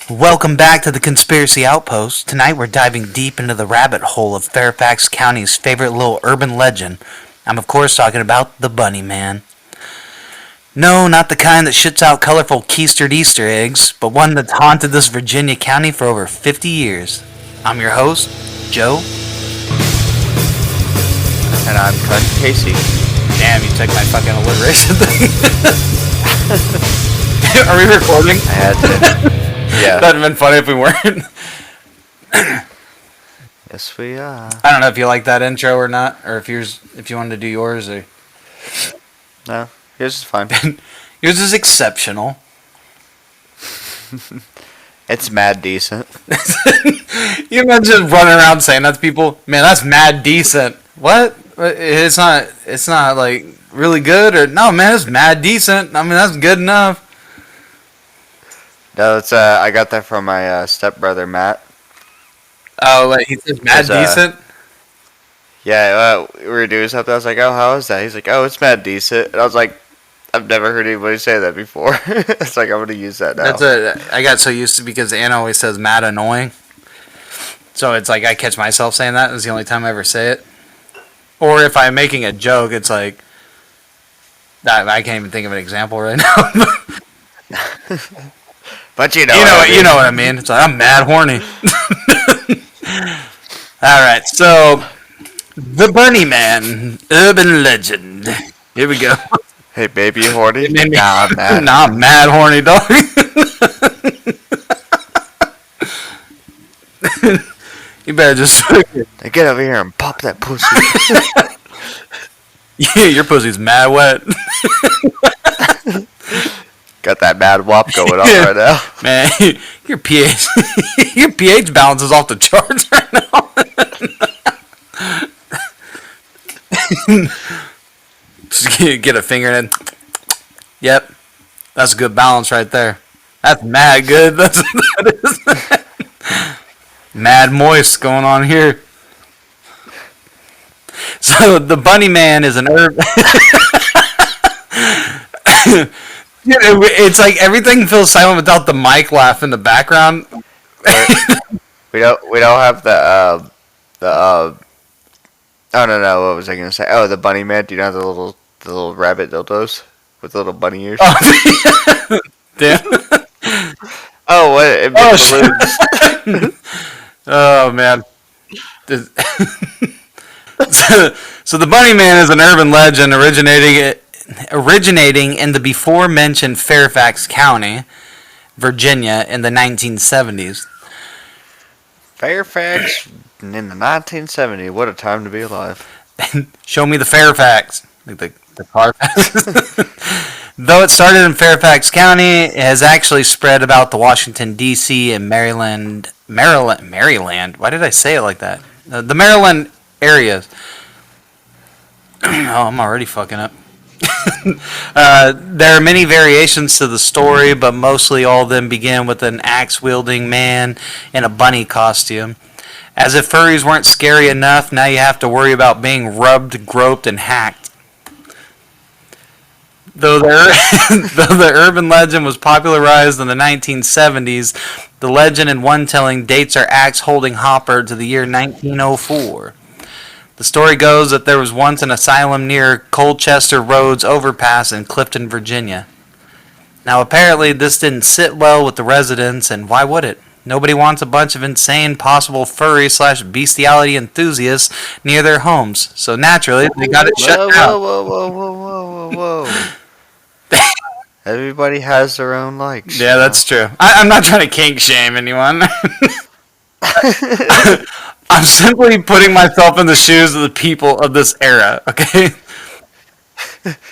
Welcome back to the Conspiracy Outpost. Tonight we're diving deep into the rabbit hole of Fairfax County's favorite little urban legend. I'm of course talking about the Bunnyman. No, not the kind that shits out colorful keistered Easter eggs, but one that's haunted this Virginia county for over 50 years. I'm your host, Joe. And I'm Cousin Casey. Damn, you took my fucking alliteration thing. Are we recording? I had to. Yeah. That'd have been funny if we weren't. Yes, we are. I don't know if you like that intro or not, or if you wanted to do yours or. No, yours is fine. Yours is exceptional. It's mad decent. You imagine running around saying that to people? Man, that's mad decent. What? It's not like really good or no, man, it's mad decent. I mean, that's good enough. No, it's I got that from my stepbrother Matt. Oh, like he says mad decent? Yeah, we were doing something. I was like, "Oh, how is that?" He's like, "Oh, it's mad decent." And I was like, "I've never heard anybody say that before." It's like I'm gonna use that now. I got so used to because Anna always says mad annoying. So it's like I catch myself saying that. It's the only time I ever say it. Or if I'm making a joke, it's like I can't even think of an example right now. But you know what I mean. It's like I'm mad horny. All right, so the Bunnyman, urban legend. Here we go. Hey, baby, you horny? Nah, I'm mad. Nah, I'm mad horny, dog. You better just get over here and pop that pussy. Yeah, your pussy's mad wet. Got that mad wop going on right now. Man, your pH balance is off the charts right now. Just get a finger in. Yep, that's a good balance right there. That's mad good. That is mad moist going on here. So the Bunnyman is an herb. It's like everything feels silent without the mic laugh in the background. we don't have the oh no, what was I gonna say? Oh, the Bunnyman. Do you know the little rabbit dildos with the little bunny ears? Oh, damn. Oh, what? It balloons. Oh man. So the Bunnyman is an urban legend originating in the before-mentioned Fairfax County, Virginia, in the 1970s. Fairfax in the 1970s. What a time to be alive. Show me the Fairfax. Like the Carfax. Though it started in Fairfax County, it has actually spread about the Washington, D.C. and Maryland. Why did I say it like that? The Maryland areas. Oh, I'm already fucking up. There are many variations to the story, but mostly all of them begin with an axe-wielding man in a bunny costume. As if furries weren't scary enough, now you have to worry about being rubbed, groped, and hacked. Though the urban legend was popularized in the 1970s, the legend in one telling dates our axe-holding hopper to the year 1904. The story goes that there was once an asylum near Colchester Road's overpass in Clifton, Virginia. Now apparently this didn't sit well with the residents, and why would it? Nobody wants a bunch of insane possible furry/bestiality enthusiasts near their homes, so naturally they got it shut down. Whoa. Everybody has their own likes. Yeah, that's true. I'm not trying to kink shame anyone. I'm simply putting myself in the shoes of the people of this era, okay?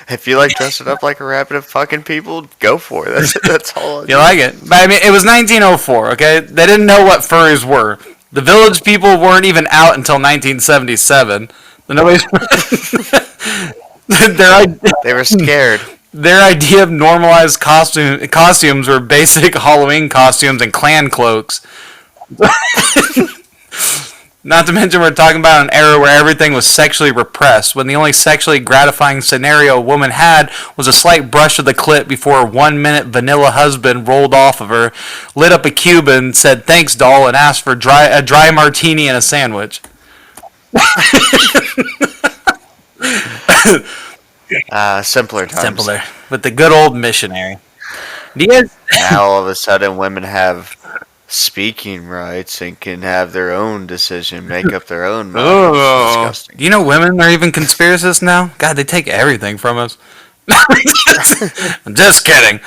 If you like dressing up like a rabbit and fucking people, go for it. That's all. You like it? But I mean, it was 1904, okay? They didn't know what furries were. The village people weren't even out until 1977. They were scared. Their idea of normalized costumes were basic Halloween costumes and clan cloaks. Not to mention, we're talking about an era where everything was sexually repressed, when the only sexually gratifying scenario a woman had was a slight brush of the clit before her 1 minute vanilla husband rolled off of her, lit up a Cuban, said thanks, doll, and asked for a dry martini and a sandwich. Simpler times. Simpler. With the good old missionary. Do you guys, Now all of a sudden women have speaking rights and can have their own decision, make up their own mind. It's disgusting. do you know women are even conspiracists now? God, they take everything from us. I'm just kidding.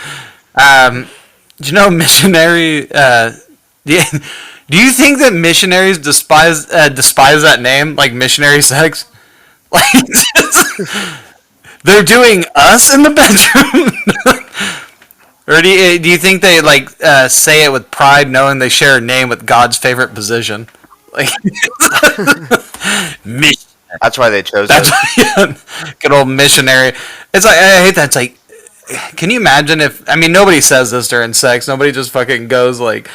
Do you know missionary? Do you think that missionaries despise that name, like missionary sex? Like, they're doing us in the bedroom. Or do you think they like say it with pride, knowing they share a name with God's favorite position? Like, mission. That's why they chose That's it. good old missionary. It's like I hate that. It's like, can you imagine if? I mean, nobody says this during sex. Nobody just fucking goes like,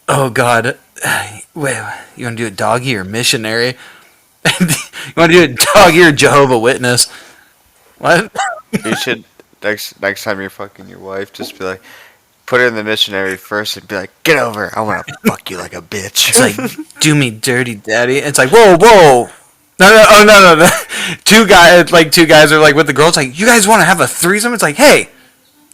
"Oh God, wait, you want to do a doggy or missionary? You want to do a doggy or Jehovah Witness? What?" You should next time you're fucking your wife, just be like, put her in the missionary first and be like, get over. I want to fuck you like a bitch. It's like, do me dirty, daddy. It's like, whoa, whoa. No. Two guys are like with the girl. It's like, you guys want to have a threesome? It's like, hey,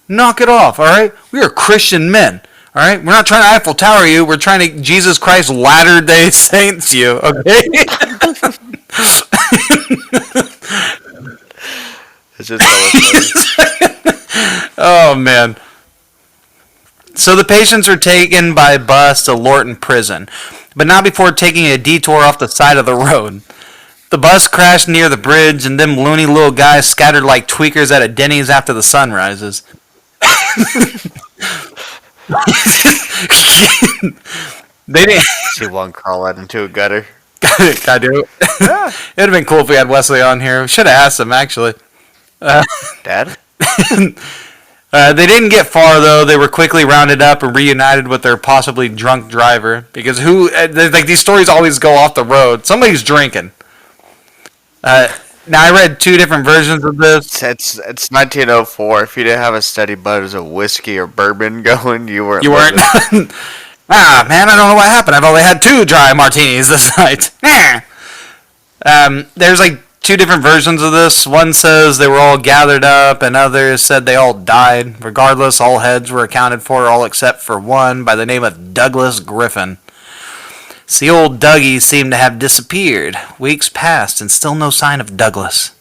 knock it off, all right? We are Christian men, all right? We're not trying to Eiffel Tower you. We're trying to Jesus Christ Latter-day Saints you, okay? It's just Oh, man. So the patients are taken by bus to Lorton Prison, but not before taking a detour off the side of the road. The bus crashed near the bridge, and them loony little guys scattered like tweakers at a Denny's after the sun rises. They didn't. see one crawl out into a gutter. I do. It'd have been cool if we had Wesley on here. We should have asked him, actually. Dad? They didn't get far, though. They were quickly rounded up and reunited with their possibly drunk driver. Because like these stories always go off the road. Somebody's drinking. Now, I read two different versions of this. It's 1904. If you didn't have a steady buzz of whiskey or bourbon going, you weren't. You weren't? Ah, man, I don't know what happened. I've only had 2 dry martinis this night. There's like two different versions of this. One says they were all gathered up, and others said they all died. Regardless, all heads were accounted for, all except for one by the name of Douglas Griffin. See, old Dougie seemed to have disappeared. Weeks passed, and still no sign of Douglas.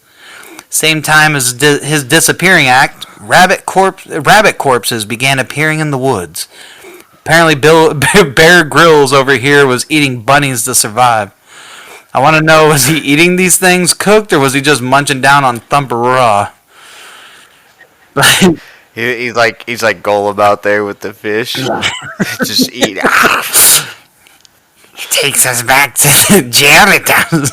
Same time as his disappearing act, rabbit corpses began appearing in the woods. Apparently, Bear Grylls over here was eating bunnies to survive. I want to know, was he eating these things cooked, or was he just munching down on Thumper raw? He's like Golem out there with the fish, just eat. He takes us back to jail. It does.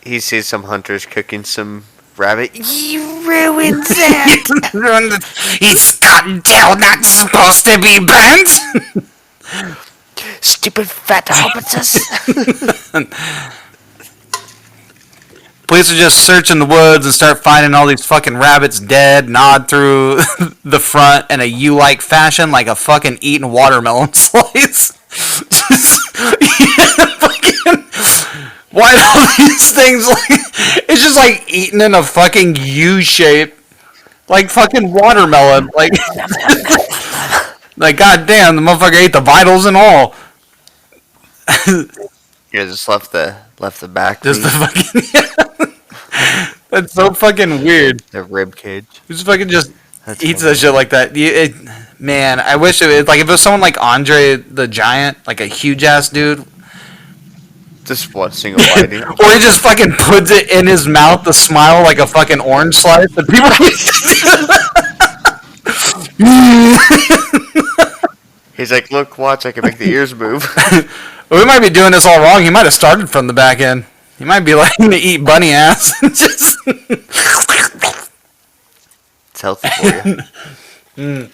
He sees some hunters cooking some rabbit. You ruined that. Is cottontail not supposed to be burnt? Stupid fat hobbitses. Police are just searching the woods and start finding all these fucking rabbits dead, gnawed through the front in a U-like fashion, like a fucking eaten watermelon slice. Fucking, why all these things it's just like eaten in a fucking U shape, like fucking watermelon, like like goddamn, the motherfucker ate the vitals and all. Yeah, just left the back. Just the fucking that's so fucking weird. The rib cage. Who's fucking just That's eats funny. that shit like that? Man, I wish it like if it was someone like Andre the Giant, like a huge ass dude, Just one single bite. or he just fucking puts it in his mouth to smile like a fucking orange slice, and people. He's like, look, watch, I can make the ears move. We might be doing this all wrong. He might have started from the back end. He might be like to eat bunny ass. Just It's healthy for you.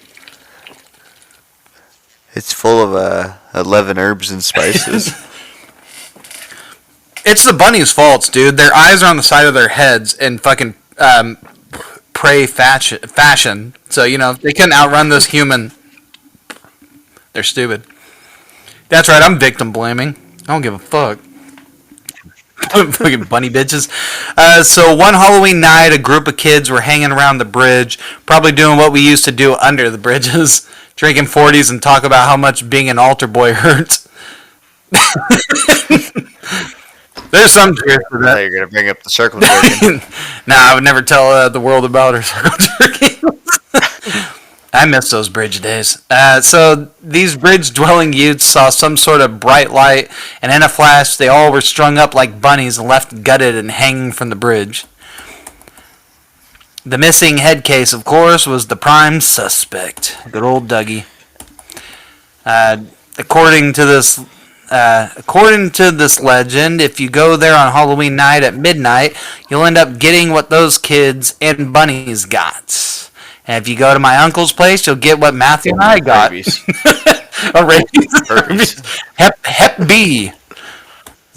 It's full of 11 herbs and spices. It's the bunnies' faults, dude. Their eyes are on the side of their heads in fucking prey fashion. So they couldn't outrun this human. They're stupid. That's right. I'm victim blaming. I don't give a fuck. Fucking bunny bitches. So one Halloween night, a group of kids were hanging around the bridge, probably doing what we used to do under the bridges, drinking 40s and talk about how much being an altar boy hurts. There's some truth to I that. thought you were gonna bring up the circle jerking. Nah, I would never tell the world about her circle jerking. I miss those bridge days. So these bridge-dwelling youths saw some sort of bright light, and in a flash, they all were strung up like bunnies and left gutted and hanging from the bridge. The missing head case, of course, was the prime suspect. Good old Dougie. According to this legend, if you go there on Halloween night at midnight, you'll end up getting what those kids and bunnies got. And if you go to my uncle's place, you'll get what Matthew and I got. Rabies. A rabies. Hep B.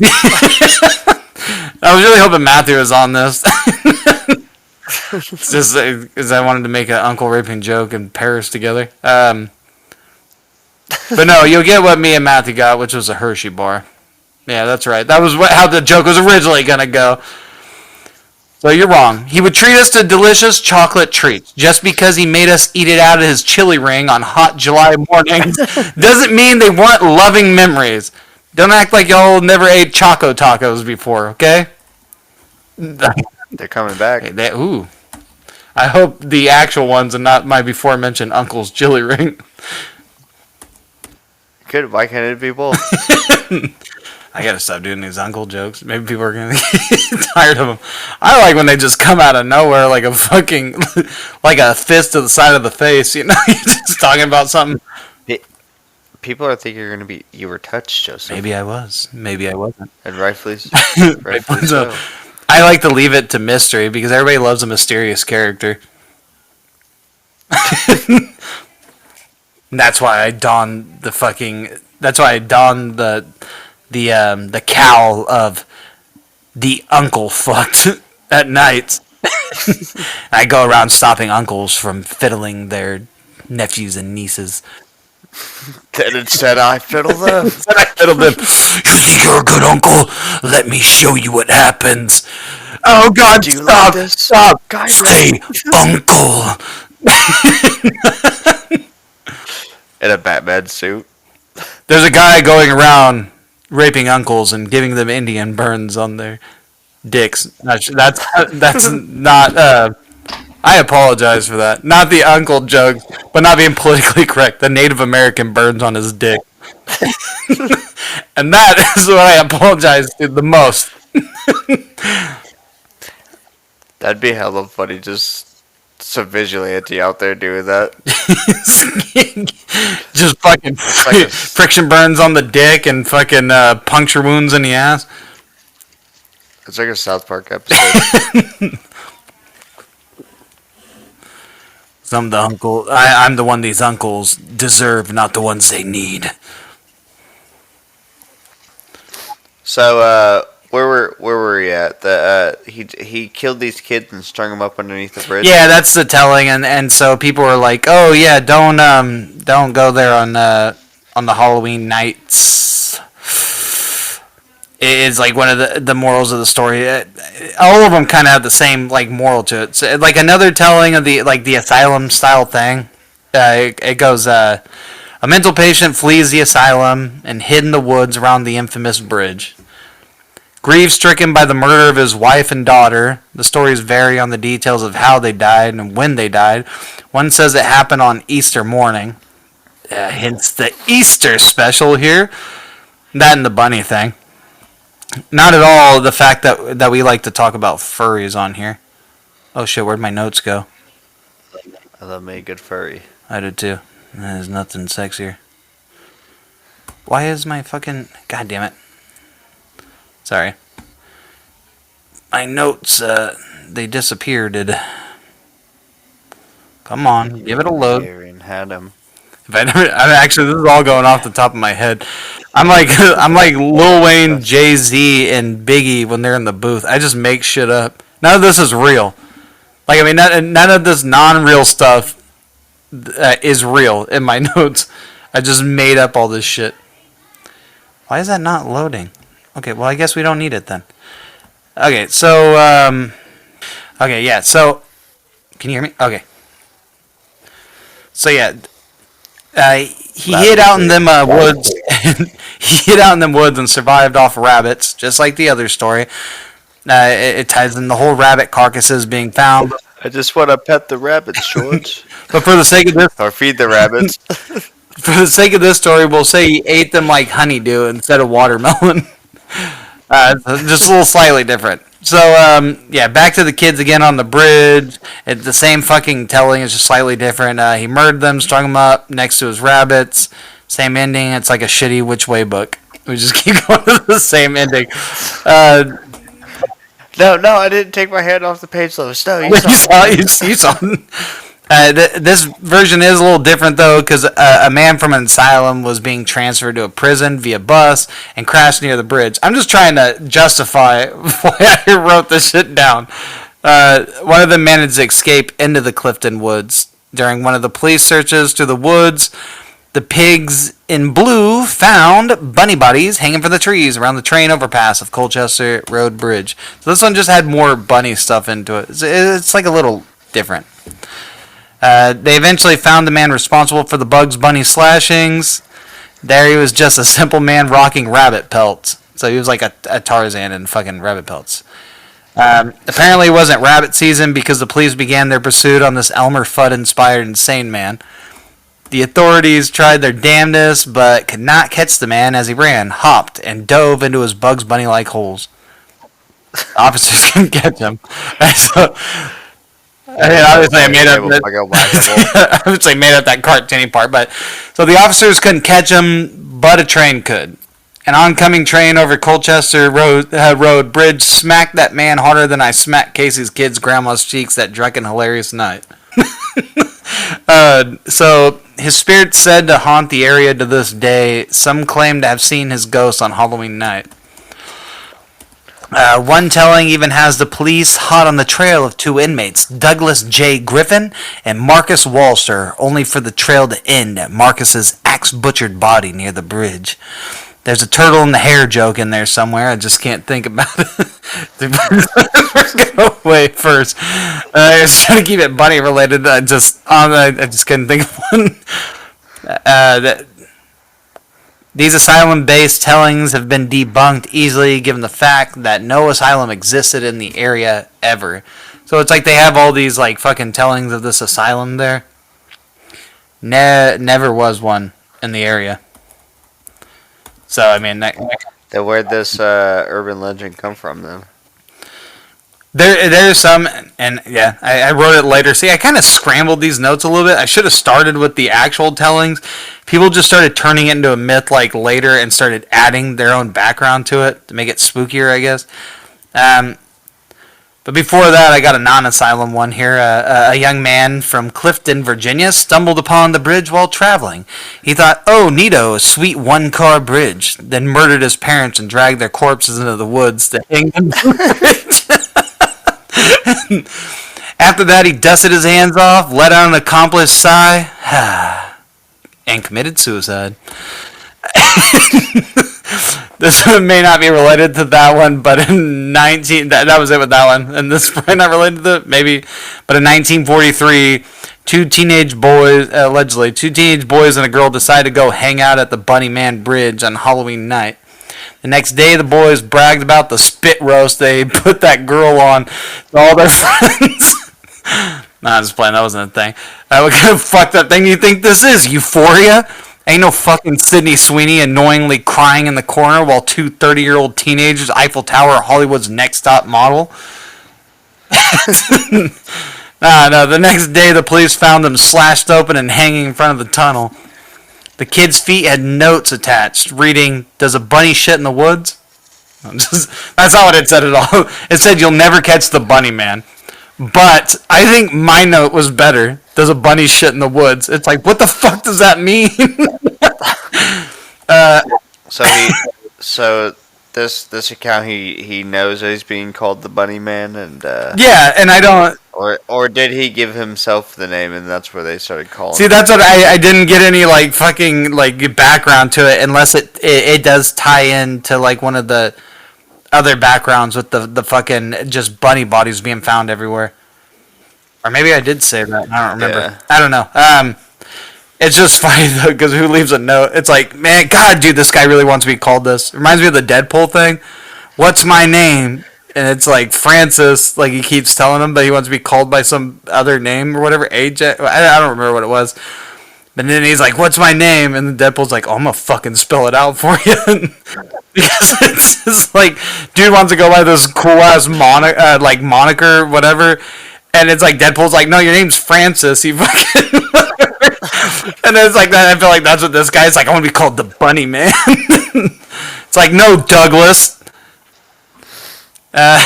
I was really hoping Matthew was on this. It's just because I wanted to make an uncle raping joke and pair us together. But no, you'll get what me and Matthew got, which was a Hershey bar. Yeah, that's right. That was how the joke was originally going to go. So you're wrong. He would treat us to delicious chocolate treats. Just because he made us eat it out of his chili ring on hot July mornings doesn't mean they weren't loving memories. Don't act like y'all never ate Choco Tacos before, okay? They're coming back. Ooh. I hope the actual ones and not my before mentioned uncle's chili ring. Good. Why can't it be both? I gotta stop doing these uncle jokes. Maybe people are gonna get tired of them. I like when they just come out of nowhere like a fucking, like a fist to the side of the face. You're just talking about something. People are thinking you were touched, Joseph. Maybe I was. Maybe I wasn't. And rightfully so. I like to leave it to mystery because everybody loves a mysterious character. That's why I don the fucking. That's why I don the cowl of the uncle fucked at night. I go around stopping uncles from fiddling their nephews and nieces. Then instead I fiddle them. You're a good uncle. Let me show you what happens. Oh God! Do you Stop! like this? Stop! Guys, Say, uncle. In a Batman suit. There's a guy going around raping uncles and giving them Indian burns on their dicks. That's not. I apologize for that. Not the uncle joke, but not being politically correct. The Native American burns on his dick, and that is what I apologize to the most. That'd be hella funny. Just some vigilante out there doing that. Just fucking like friction burns on the dick and fucking puncture wounds in the ass. It's like a South Park episode. I'm the one these uncles deserve, not the ones they need. So, where were we at? He killed these kids and strung them up underneath the bridge. Yeah, that's the telling, and so people were like, "Oh yeah, don't go there on the Halloween nights." It's like one of the morals of the story. All of them kind of have the same like moral to it. So, like another telling of the asylum style thing. It goes, a mental patient flees the asylum and hid in the woods around the infamous bridge. Grief-stricken by the murder of his wife and daughter, the stories vary on the details of how they died and when they died. One says it happened on Easter morning. Hence the Easter special here. That and the bunny thing. Not at all the fact that we like to talk about furries on here. Oh shit, where'd my notes go? I love me a good furry. I did too. There's nothing sexier. Why is my fucking... God damn it. Sorry. My notes, they disappeared. Come on, give it a load. Aaron had him. Actually, this is all going off the top of my head. I'm like I'm like Lil Wayne, Jay Z, and Biggie when they're in the booth. I just make shit up. None of this is real. Like I mean, none of this non-real stuff is real in my notes. I just made up all this shit. Why is that not loading? Okay, well I guess we don't need it then. Okay, so okay, yeah. So can you hear me? Okay. So yeah, he hid out in them woods. He hid out in them woods and survived off rabbits, just like the other story. It ties in the whole rabbit carcasses being found. I just want to pet the rabbits, George. But for the sake of this, Or feed the rabbits. for the sake of this story, we'll say he ate them like honeydew instead of watermelon. Just a little slightly different. So, yeah, back to the kids again on the bridge. It's the same fucking telling, it's just slightly different. He murdered them, strung them up next to his rabbits. Same ending. It's like a shitty Which Way book. We just keep going to the same ending. No, I didn't take my hand off the page, though. No, you saw. This version is a little different though, because a man from an asylum was being transferred to a prison via bus and crashed near the bridge. I'm just trying to justify why I wrote this shit down. One of them managed to escape into the Clifton Woods. During one of the police searches through the woods, the pigs in blue found bunny bodies hanging from the trees around the train overpass of Colchester Road Bridge. So this one just had more bunny stuff into it. It's like a little different. They eventually found the man responsible for the Bugs Bunny slashings. There he was just a simple man rocking rabbit pelts. So he was like a Tarzan in fucking rabbit pelts. Apparently it wasn't rabbit season because the police began their pursuit on this Elmer Fudd-inspired insane man. The authorities tried their damnedest, but could not catch the man as he ran, hopped, and dove into his Bugs Bunny-like holes. Officers couldn't catch him. So, obviously, I made up that cartoony part, but so the officers couldn't catch him, but a train could. An oncoming train over Colchester Road Bridge smacked that man harder than I smacked Casey's kid's grandma's cheeks that drunken hilarious night. So his spirit said to haunt the area to this day. Some claim to have seen his ghost on Halloween night. One telling even has the police hot on the trail of two inmates, Douglas J. Griffin and Marcus Walster, only for the trail to end at Marcus's axe-butchered body near the bridge. There's a turtle in the hair joke in there somewhere. I just can't think about it. Go away first. I was trying to keep it bunny related. I just couldn't think of one. These asylum-based tellings have been debunked easily given the fact that no asylum existed in the area ever. So it's like they have all these like fucking tellings of this asylum there. Never was one in the area. So I mean, then where'd this urban legend come from then? There's some, and yeah, I wrote it later. See, I kind of scrambled these notes a little bit. I should have started with the actual tellings. People just started turning it into a myth like later and started adding their own background to it to make it spookier, I guess. But before that, I got a non-asylum one here. A young man from Clifton, Virginia, stumbled upon the bridge while traveling. He thought, "Oh, neato, a sweet one-car bridge," then murdered his parents and dragged their corpses into the woods to hang them from the bridge. After that, he dusted his hands off, let out an accomplished sigh, and committed suicide. This one may not be related to that one, but in that was it with that one, and this is probably not related to it, maybe, but in 1943, two teenage boys and a girl decided to go hang out at the Bunnyman Bridge on Halloween night. The next day, the boys bragged about the spit roast they put that girl on to all their friends. Nah, I'm just playing. That wasn't a thing. What kind of fucked up thing do you think this is? Euphoria? Ain't no fucking Sydney Sweeney annoyingly crying in the corner while two 30-year-old teenagers Eiffel Tower Hollywood's next top model. No, the next day the police found them slashed open and hanging in front of the tunnel. The kids' feet had notes attached reading, "Does a bunny shit in the woods?" That's not what it said at all. It said, "You'll never catch the bunny man." But I think my note was better. Does a bunny shit in the woods? It's like, what the fuck does that mean? uh, So he, so this account he knows that he's being called the Bunnyman, and yeah, and I don't or did he give himself the name, and that's where they started calling see. him? That's what I didn't get any like fucking like background to it unless it does tie in to like one of the other backgrounds with the fucking just bunny bodies being found everywhere. Or maybe I did say that. I don't remember. Yeah. I don't know. It's just funny though because who leaves a note? It's like, man, God, dude, this guy really wants to be called this. It reminds me of the Deadpool thing. What's my name? And it's like Francis. Like he keeps telling him, but he wants to be called by some other name or whatever. AJ. I don't remember what it was. But then he's like, "What's my name?" And then Deadpool's like, "Oh, I'm gonna fucking spell it out for you." Because it's just like, dude wants to go by this cool ass like moniker, whatever. And it's like Deadpool's like, "No, your name's Francis." You fucking. And then it's like that. I feel like that's what this guy's like. I want to be called the Bunny Man. It's like, no, Douglas. Uh,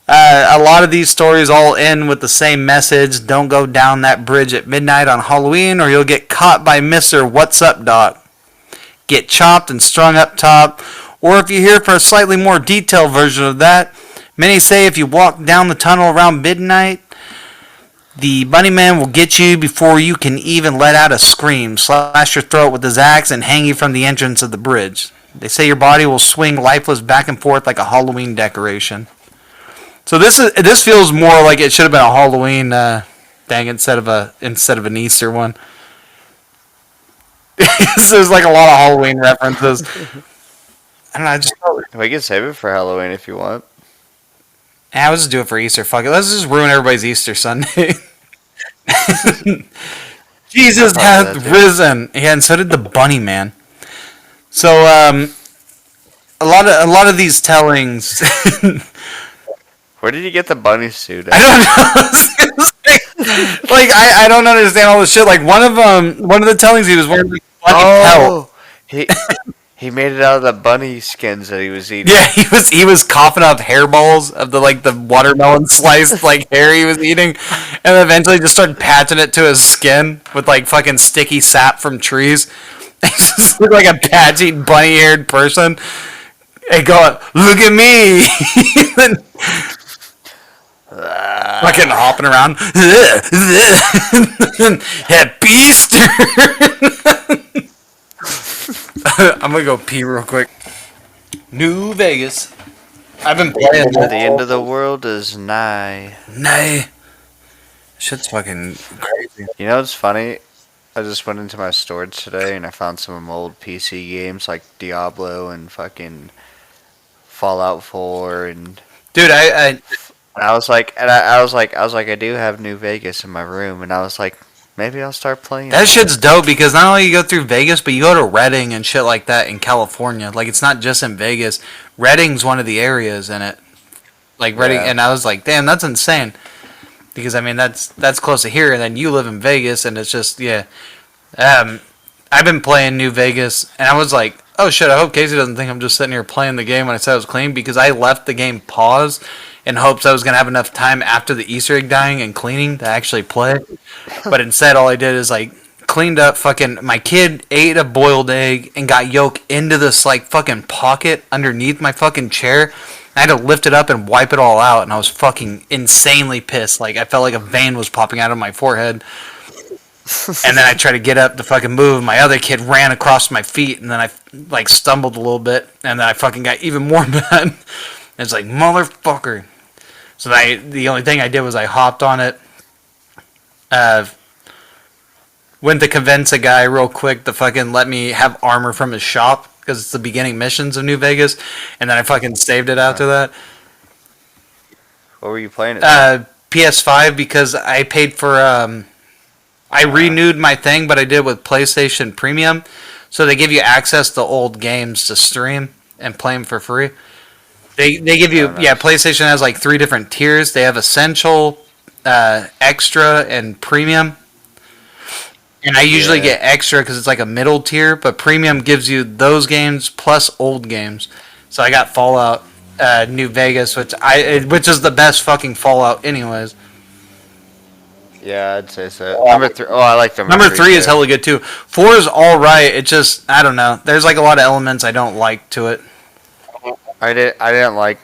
a lot of these stories all end with the same message: don't go down that bridge at midnight on Halloween, or you'll get caught by Mister What's Up Doc. Get chopped and strung up top. Or if you're here for a slightly more detailed version of that, many say if you walk down the tunnel around midnight, the Bunnyman will get you before you can even let out a scream, slash your throat with his axe, and hang you from the entrance of the bridge. They say your body will swing lifeless back and forth like a Halloween decoration. So this feels more like it should have been a Halloween thing instead of an Easter one. There's like a lot of Halloween references. I don't know. I just We can save it for Halloween if you want. I was just do it for Easter. Fuck it. Let's just ruin everybody's Easter Sunday. Jesus hath risen. Yeah, and so did the Bunny Man. So a lot of these tellings. Where did you get the bunny suit? I don't know. Like I don't understand all this shit. Like one of the tellings he was wearing like bunny pelt. He made it out of the bunny skins that he was eating. Yeah, he was coughing up hairballs of the watermelon sliced like hair he was eating, and eventually just started patching it to his skin with like fucking sticky sap from trees. He just looked like a patchy bunny haired person. And going, look at me, fucking hopping around. Happy Easter. I'm gonna go pee real quick. New Vegas. I've been playing. The end of the world is nigh. Nay. Shit's fucking crazy. You know what's funny? I just went into my storage today and I found some old PC games like Diablo and fucking Fallout 4 and Dude, and I was like, I do have New Vegas in my room, and I was like, maybe I'll start playing. that shit's dope because not only you go through Vegas, but you go to Redding and shit like that in California. Like it's not just in Vegas. Redding's one of the areas in it. Like Redding, Yeah. and I was like, damn, that's insane. Because I mean that's close to here, and then you live in Vegas, and it's just yeah. I've been playing New Vegas, and I was like, oh shit, I hope Casey doesn't think I'm just sitting here playing the game when I said I was clean, because I left the game paused in hopes I was gonna have enough time after the Easter egg dying and cleaning to actually play. But instead, all I did is like cleaned up. Fucking my kid ate a boiled egg and got yolk into this like fucking pocket underneath my fucking chair. I had to lift it up and wipe it all out, and I was fucking insanely pissed. Like I felt like a vein was popping out of my forehead. And then I tried to get up to fucking move. My other kid ran across my feet, and then I like stumbled a little bit, and then I fucking got even more mad. It's like motherfucker. So the only thing I did was I hopped on it. Went to convince a guy real quick to fucking let me have armor from his shop because it's the beginning missions of New Vegas, and then I fucking saved it after that. What were you playing it? PS5 because I paid for. I renewed my thing, but I did with PlayStation Premium, so they give you access to old games to stream and play them for free. They give you PlayStation has like 3 different tiers. They have Essential, Extra, and Premium. And I usually get Extra because it's like a middle tier, but Premium gives you those games plus old games. So I got Fallout. New Vegas, which is the best fucking Fallout, anyways. Yeah, I'd say so. Number three. Oh, I like number Number three three is too. hella good too. Four is all right. It just I don't know. There's like a lot of elements I don't like to it. I didn't like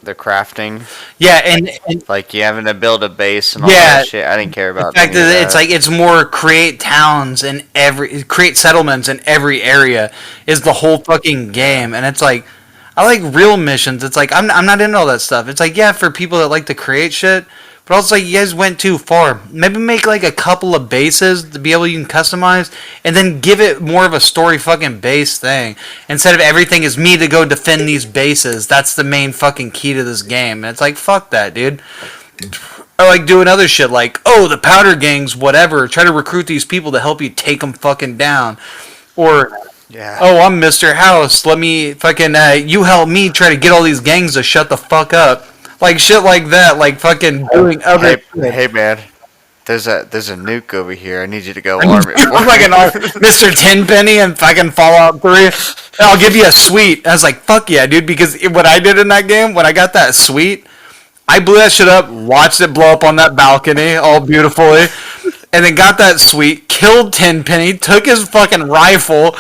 the crafting. Yeah, and Like you having to build a base and all yeah, that shit. I didn't care the about fact any of that it's that. like it's more create settlements in every area is the whole fucking Yeah. game, and it's like I like real missions. It's like I'm not into all that stuff. It's like yeah, for people that like to create shit, but also like you guys went too far. Maybe make like a couple of bases to be able you can customize, and then give it more of a story fucking base thing instead of everything is me to go defend these bases. That's the main fucking key to this game, and it's like fuck that, dude. Or like doing other shit like, oh, the powder gangs, whatever. Try to recruit these people to help you take them fucking down. Or, Yeah. oh, I'm Mr. House. Let me fucking, you help me try to get all these gangs to shut the fuck up. Like shit like that. Like fucking doing other shit. Hey, man. There's a nuke over here. I need you to go arm it for I'm like an me. Mr. Tenpenny and fucking Fallout 3. I'll give you a suite. I was like, fuck yeah, dude. Because what I did in that game, when I got that suite, I blew that shit up, watched it blow up on that balcony, all beautifully, and then got that suite, killed Tenpenny, took his fucking rifle,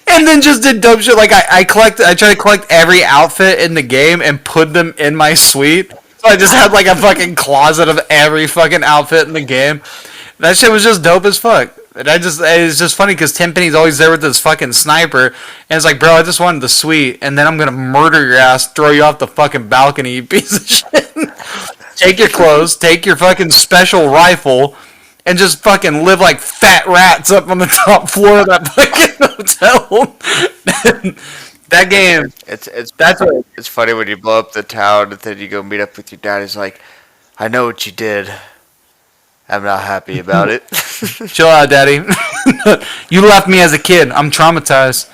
and then just did dope shit. Like I tried to collect every outfit in the game and put them in my suite. So I just had like a fucking closet of every fucking outfit in the game. That shit was just dope as fuck. And it's just funny because Tenpenny's always there with this fucking sniper, and it's like, bro, I just wanted the suite, and then I'm gonna murder your ass, throw you off the fucking balcony, you piece of shit. Take your clothes, take your fucking special rifle, and just fucking live like fat rats up on the top floor of that fucking hotel. That game, It's that's what. it's funny when you blow up the town and then you go meet up with your dad. He's like, I know what you did. I'm not happy about it. Chill out, daddy. You left me as a kid. I'm traumatized.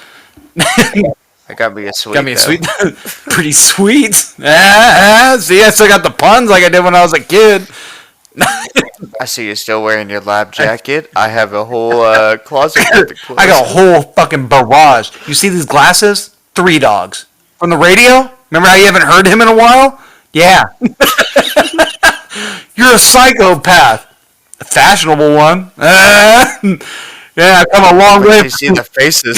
I got me a sweet. Got me a though. sweet, pretty sweet. See, I still got the puns like I did when I was a kid. I see you still wearing your lab jacket. I have a whole closet full of clothes. I got a whole fucking barrage. You see these glasses? Three dogs. From the radio? Remember how you haven't heard him in a while? Yeah. You're a psychopath. A fashionable one. Yeah, I've come a long way. You see the faces.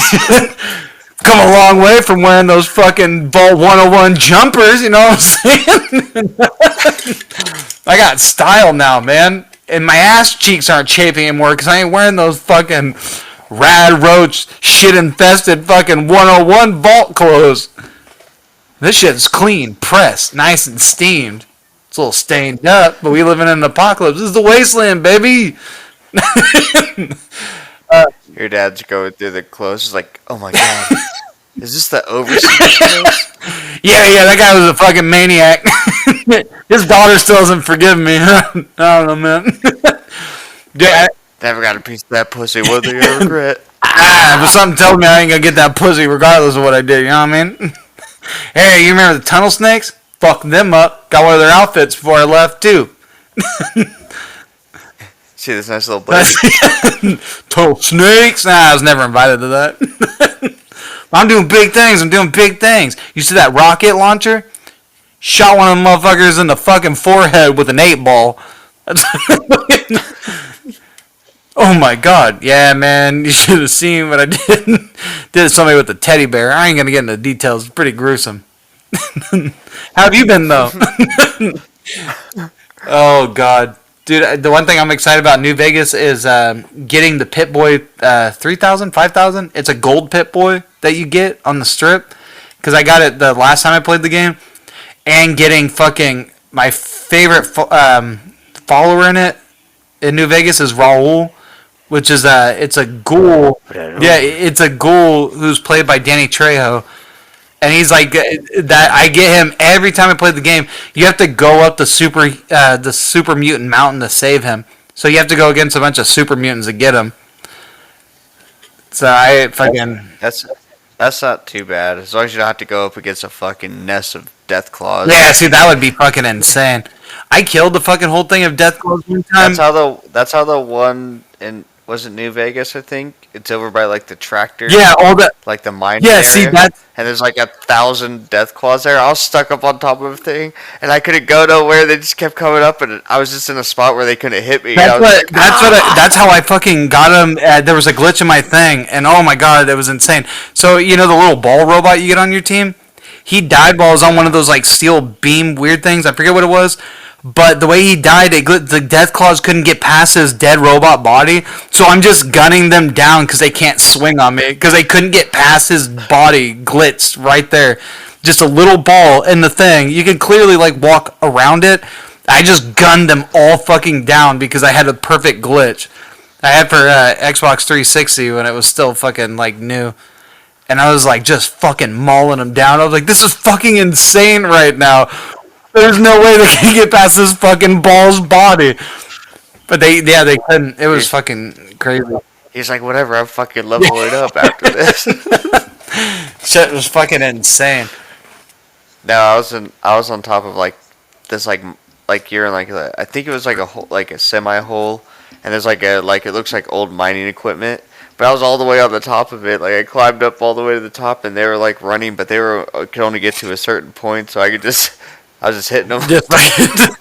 Come a long way from wearing those fucking Vault 101 jumpers, you know what I'm saying? I got style now, man. And my ass cheeks aren't chafing anymore because I ain't wearing those fucking rad roach, shit infested fucking 101 Vault clothes. This shit's clean, pressed, nice and steamed. It's a little stained up, but we live in an apocalypse. This is the wasteland, baby. Your dad's going through the clothes. He's like, oh my god, is this the overseas clothes? Yeah, that guy was a fucking maniac. His daughter still hasn't forgiven me. I don't know, man. Yeah, Never got a piece of that pussy. What do you regret? but something tells me I ain't gonna get that pussy regardless of what I did. You know what I mean? Hey, you remember the tunnel snakes? Fucked them up. Got one of their outfits before I left too. See this nice little blade. Tunnel snakes? Nah, I was never invited to that. I'm doing big things. I'm doing big things. You see that rocket launcher? Shot one of them motherfuckers in the fucking forehead with an 8-ball. Oh my god. Yeah, man. You should have seen what I did. Did it somebody with a teddy bear. I ain't gonna get into details. It's pretty gruesome. How have you been, though? Oh god. Dude, the one thing I'm excited about in New Vegas is getting the Pit Boy 3,000, 5,000. It's a gold Pit Boy that you get on the strip. Because I got it the last time I played the game. And getting fucking my favorite follower in it in New Vegas is Raul, which is it's a ghoul. Yeah, it's a ghoul who's played by Danny Trejo. And he's like that. I get him every time I play the game. You have to go up the super mutant mountain to save him. So you have to go against a bunch of super mutants to get him. So I fucking That's not too bad. As long as you don't have to go up against a fucking nest of death claws. yeah. See, that would be fucking insane. I killed the fucking whole thing of Death Claws one time. That's how the one in was it New Vegas? I think it's over by like the tractor, Yeah, all that. like the mining Yeah, see area. that. And there's like 1,000 death claws there. I was stuck up on top of a thing, and I couldn't go nowhere. They just kept coming up, and I was just in a spot where they couldn't hit me. I was like, That's how I fucking got him. There was a glitch in my thing, and oh my god, that was insane. So you know the little ball robot you get on your team, he died while I was on one of those like steel beam weird things. I forget what it was, but the way he died, the death claws couldn't get past his dead robot body. So I'm just gunning them down because they can't swing on me because they couldn't get past his body. Glitched right there, just a little ball in the thing. You can clearly like walk around it. I just gunned them all fucking down because I had a perfect glitch. I had for Xbox 360 when it was still fucking like new. And I was like just fucking mauling them down. I was like, this is fucking insane right now. There's no way they can get past this fucking ball's body. But they couldn't. It was fucking crazy. he's like, whatever. I'm fucking leveling up after this. Shit was fucking insane. No, I was on top of like this like you're in like I think it was like a hole, like a semi hole, and there's like a like it looks like old mining equipment. But I was all the way on the top of it. Like I climbed up all the way to the top, and they were like running, but they were could only get to a certain point, so I was just hitting them. Just like,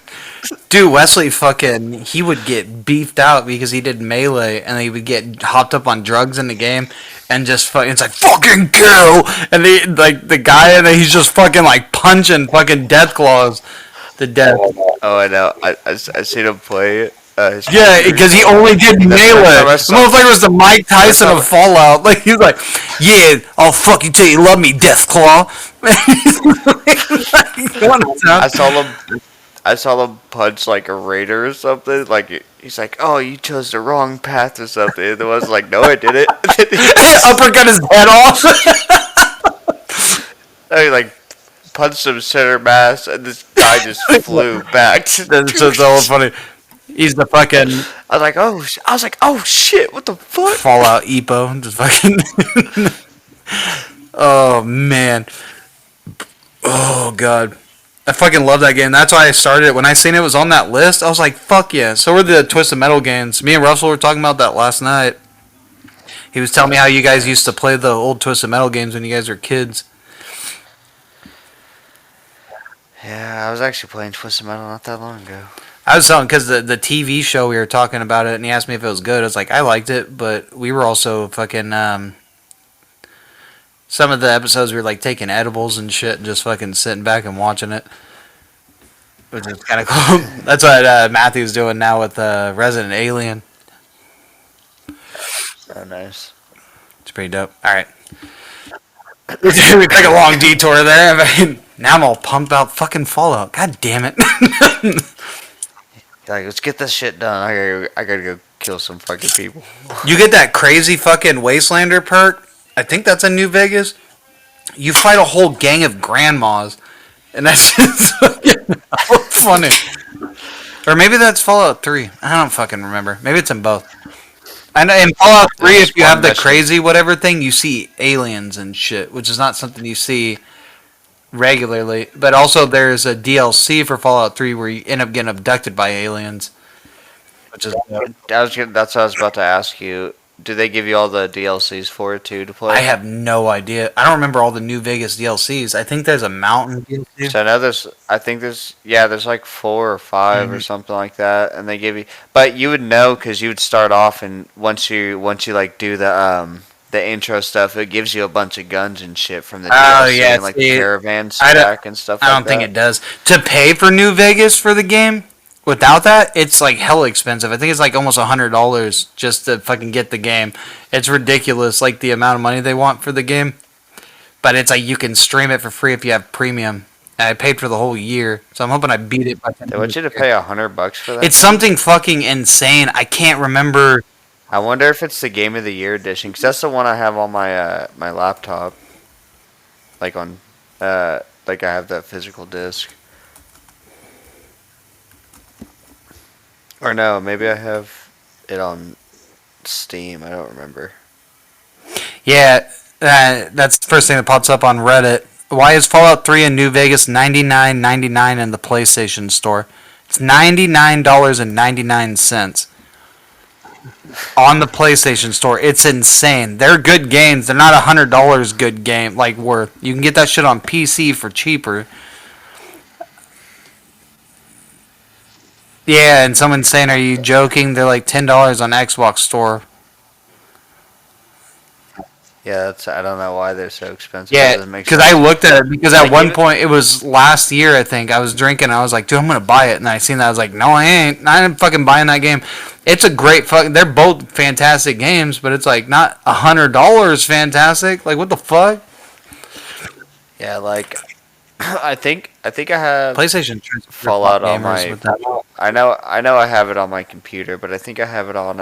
dude, Wesley fucking he would get beefed out because he did melee and he would get hopped up on drugs in the game and just fucking it's like fucking kill and they like the guy and he's just fucking like punching fucking death claws to death. Oh, I know. I seen him play it. Yeah, because he only did melee. The motherfucker was the Mike Tyson of Fallout. Like he was like, "Yeah, I'll fuck you till you love me, Death Claw." I saw them punch like a raider or something. Like he's like, "Oh, you chose the wrong path or something." And the one's like, "No, I didn't." Uppercut his head off. I like punched him center mass, and this guy just flew back. That's so funny. He's the fucking I was like, "Oh shit! What the fuck?" Fallout Epo. Just fucking. Oh man. Oh god. I fucking love that game. That's why I started it. When I seen it was on that list, I was like, fuck yeah. So were the Twisted Metal games. Me and Russell were talking about that last night. He was telling me how you guys used to play the old Twisted Metal games when you guys were kids. Yeah, I was actually playing Twisted Metal not that long ago. I was telling because the TV show we were talking about it, and he asked me if it was good. I was like, I liked it, but we were also fucking some of the episodes we were like taking edibles and shit, and just fucking sitting back and watching it, which is kind of cool. That's what Matthew's doing now with Resident Alien. Oh, nice. It's pretty dope. All right, we took a long detour there. I mean, now I'm all pumped about fucking Fallout. God damn it. Like, let's get this shit done. I gotta go kill some fucking people. You get that crazy fucking Wastelander perk. I think that's in New Vegas. You fight a whole gang of grandmas, and that's just fucking funny. Or maybe that's Fallout 3. I don't fucking remember. Maybe it's in both. And in Fallout 3, if you have the crazy whatever thing, you see aliens and shit, which is not something you see regularly. But also, there's a DLC for Fallout 3 where you end up getting abducted by aliens, which is. That's what I was about to ask you. Do they give you all the DLCs for it too to play? I have no idea. I don't remember all the New Vegas DLCs. I think there's a mountain DLC. So I know there's like 4 or 5 or something like that, and they give you. But you would know because you would start off, and once you like do the intro stuff, it gives you a bunch of guns and shit from the DLC Yeah, and like the caravan I stack and stuff. I don't think it does. To pay for New Vegas for the game, without that, it's like hella expensive. I think it's like almost $100 just to fucking get the game. It's ridiculous, like the amount of money they want for the game. But it's like you can stream it for free if you have premium. And I paid for the whole year, so I'm hoping I beat it. They want you to pay $100 for that. It's something fucking insane. I can't remember. I wonder if it's the Game of the Year edition, because that's the one I have on my my laptop. Like on, like I have that physical disc. Or no, maybe I have it on Steam. I don't remember. Yeah, that's the first thing that pops up on Reddit. Why is Fallout 3 in New Vegas $99.99 in the PlayStation Store? It's $99.99. on the PlayStation Store. It's insane. They're good games. They're not $100 good game like worth. You can get that shit on PC for cheaper. Yeah, and someone's saying, "Are you joking?" They're like $10 on Xbox Store. Yeah, that's I don't know why they're so expensive. That Yeah, doesn't make because I sense. looked at it because at Like one even point it was last year I think I was drinking. I was like, dude, I'm gonna buy it, and I seen that I was like, no, I ain't. I ain't fucking buying that game. It's a great fuck. They're both fantastic games, but it's like not $100 fantastic. Like what the fuck? yeah, like I think I have PlayStation treats their Fallout on gamers my. with that. I know I have it on my computer, but I think I have it on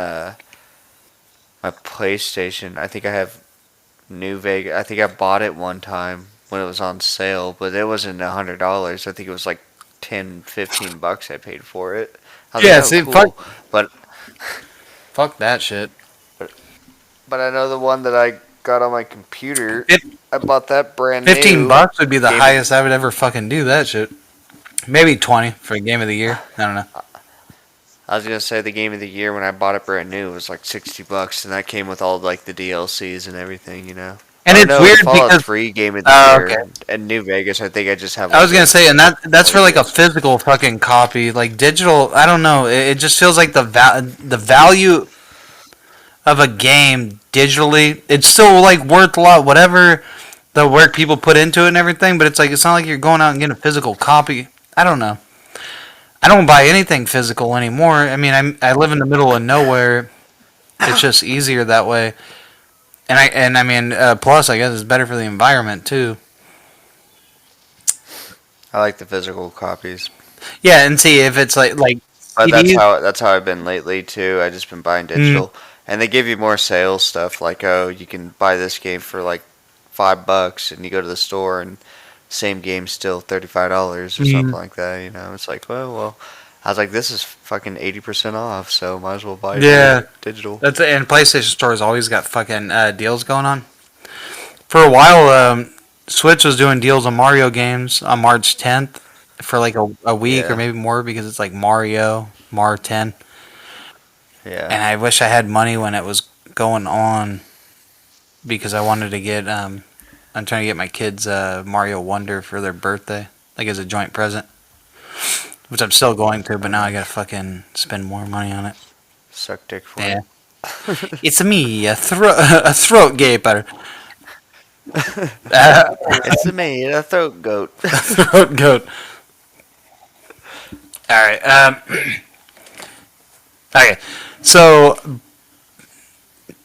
my PlayStation. I think I have New Vegas. I think I bought it one time when it was on sale, but it wasn't $100. I think it was like 10, $15 I paid for it. I was like, Yeah, oh, see, fuck, cool. But fuck that shit. but I know the one that I got on my computer. It, I bought that brand 15 new. bucks would be the Game. highest I would ever fucking do that shit. Maybe 20 for game of the year. I don't know. I was gonna say the game of the year when I bought it brand new was like $60, and that came with all like the DLCs and everything, you know. And Or it's no, weird Fallout because 3 game of the year, okay. and New Vegas. I think I just have. I was Like gonna say, and that's for like a DLCs. physical fucking copy, like digital. I don't know. It just feels like the value of a game digitally, it's still like worth a lot, whatever the work people put into it and everything. But it's like it's not like you're going out and getting a physical copy. I don't know. I don't buy anything physical anymore. I mean, I live in the middle of nowhere. It's just easier that way. And I mean, plus I guess it's better for the environment too. I like the physical copies, Yeah, and see if it's like but CDs. that's how I've been lately too. I just been buying digital, and they give you more sales stuff. Like, oh, you can buy this game for like $5, and you go to the store and same game still $35 or something like that. You know, it's like, well, I was like, this is fucking 80% off, so might as well buy Yeah, it digital. that's and PlayStation Store's always got fucking deals going on. For a while, Switch was doing deals on Mario games on March 10th for like a week or Yeah, maybe more because it's like Mar 10. And yeah. I wish I had money when it was going on because I wanted to get I'm trying to get my kids Mario Wonder for their birthday, like as a joint present, which I'm still going to, but now I gotta fucking spend more money on it. Suck dick for Yeah, it. it's me, a throat gaper. Uh, It's me, a throat goat. throat goat. All right. Okay. So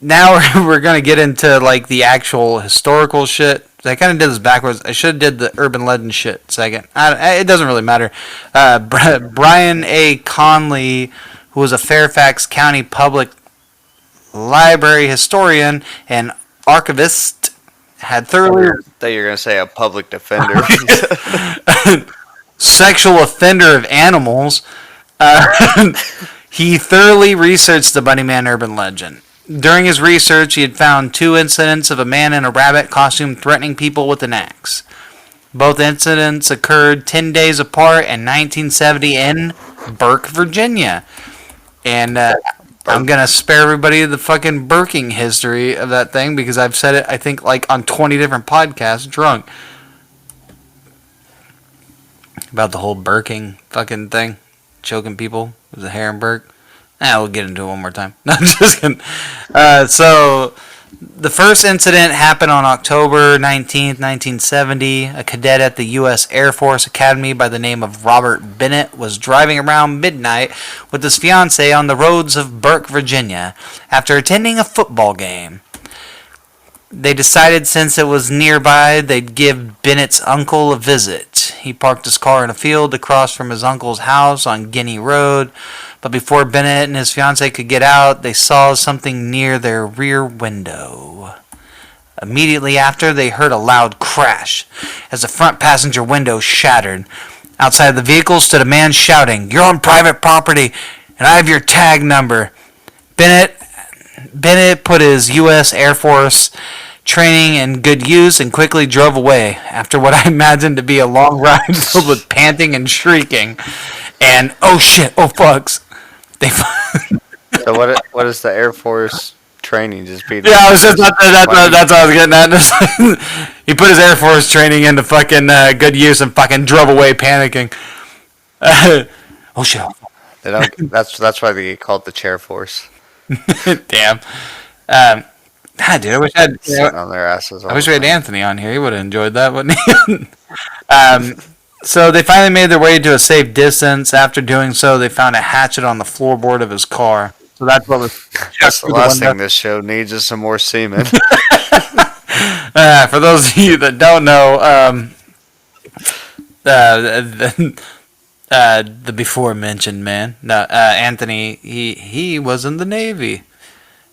now we're gonna get into like the actual historical shit. I kind of did this backwards. I should have did the urban legend shit second. It doesn't really matter. Brian A. Conley, who was a Fairfax County Public Library historian and archivist, had thoroughly Thought you were gonna say a public defender. sexual offender of animals. Uh, he thoroughly researched the Bunnyman urban legend. During his research, he had found two incidents of a man in a rabbit costume threatening people with an axe. Both incidents occurred 10 days apart in 1970 in Burke, Virginia. And I'm going to spare everybody the fucking Burking history of that thing because I've said it, I think, like on 20 different podcasts drunk about the whole Burking fucking thing. Choking people with a hair and Burke. We'll get into it one more time. No, I'm just kidding. So, the first incident happened on October 19th, 1970. A cadet at the U.S. Air Force Academy by the name of Robert Bennett was driving around midnight with his fiancee on the roads of Burke, Virginia, after attending a football game. They decided since it was nearby, they'd give Bennett's uncle a visit. He parked his car in a field across from his uncle's house on Guinea Road. But before Bennett and his fiancee could get out, they saw something near their rear window. Immediately after, they heard a loud crash as the front passenger window shattered. Outside the vehicle stood a man shouting, "You're on private property, and I have your tag number." Bennett put his U.S. Air Force training in good use and quickly drove away after what I imagined to be a long ride filled with panting and shrieking. And oh shit, oh fucks. They So what is the Air Force training? Just being Yeah, I was just funny. that's what I was getting at. He put his Air Force training into fucking good use and fucking drove away panicking. Oh shit! They don't. That's why they get called the Chair Force. Damn. Dude, Sitting on their asses. All I wish the we had time. Anthony on here. He would have enjoyed that, wouldn't he? So they finally made their way to a safe distance. After doing so, they found a hatchet on the floorboard of his car. So that's what was That's the through last window. thing this show needs is some more semen. For those of you that don't know, the before mentioned man, Anthony, he was in the Navy.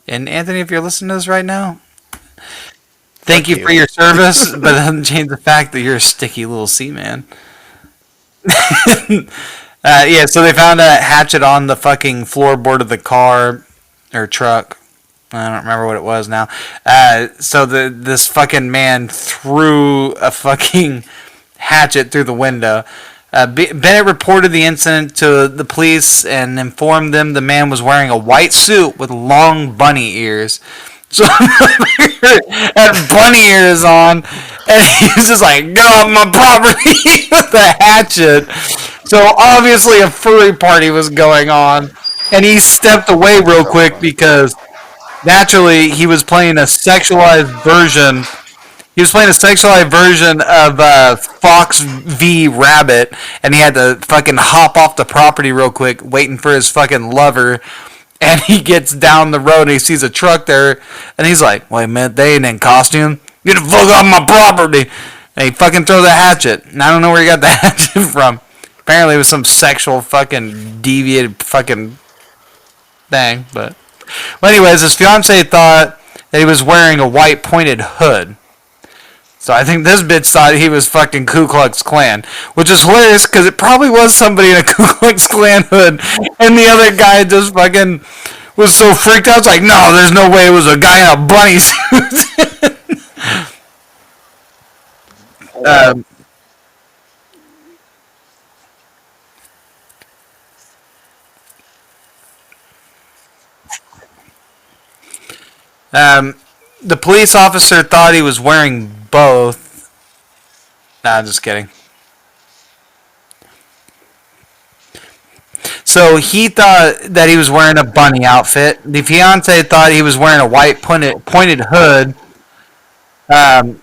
And Anthony, if you're listening to this right now, thank you for your service, but it doesn't change the fact that you're a sticky little seaman. Yeah, so they found a hatchet on the fucking floorboard of the car or truck. I don't remember what it was now. So this fucking man threw a fucking hatchet through the window. Bennett reported the incident to the police and informed them the man was wearing a white suit with long bunny ears. So had bunny ears on, and he was just like, "Get off my property!" with a hatchet. So obviously a furry party was going on, and he stepped away real quick because naturally he was playing a sexualized version. He was playing a sexualized version of Fox v Rabbit, and he had to fucking hop off the property real quick, waiting for his fucking lover. And he gets down the road and he sees a truck there, and he's like, "Wait a minute, they ain't in costume. Get the fuck off my property!" And he fucking throws a hatchet. And I don't know where he got the hatchet from. Apparently, it was some sexual fucking deviated fucking thing. But, well, anyways, his fiance thought that he was wearing a white pointed hood. So I think this bitch thought he was fucking Ku Klux Klan, which is hilarious because it probably was somebody in a Ku Klux Klan hood, and the other guy just fucking was so freaked out. It's like, no, there's no way it was a guy in a bunny suit. um, the police officer thought he was wearing both. Nah, just kidding. So he thought that he was wearing a bunny outfit. The fiance thought he was wearing a white pointed hood. Um,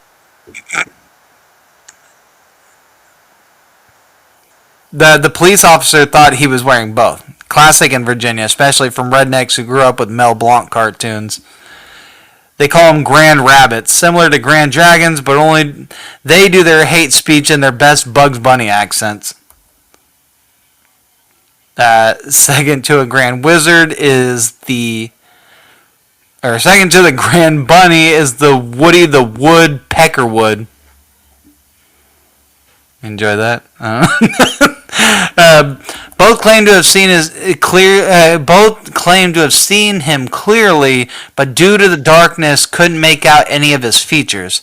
the police officer thought he was wearing both. Classic in Virginia, especially from rednecks who grew up with Mel Blanc cartoons. They call them Grand Rabbits, similar to Grand Dragons, but only they do their hate speech in their best Bugs Bunny accents. Second to a Grand Wizard is the, or second to the Grand Bunny is the Woody the Woodpeckerwood. Enjoy that. Both claim to have seen both claim to have seen him clearly, but due to the darkness, couldn't make out any of his features.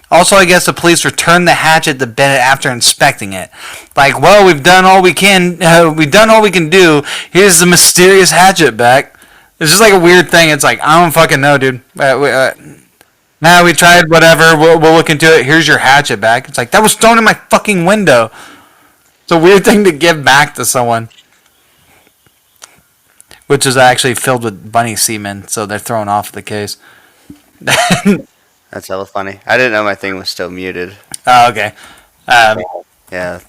Also, I guess the police returned the hatchet to Bennett after inspecting it. Like, well, we've done all we can. We've done all we can do. Here's the mysterious hatchet back. It's just like a weird thing. It's like, I don't fucking know, dude. We tried. Whatever. We'll look into it. Here's your hatchet back. It's like, that was thrown in my fucking window. It's a weird thing to give back to someone. Which is actually filled with bunny semen, so they're thrown off the case. That's hella funny. I didn't know my thing was still muted. Oh, okay. Yeah.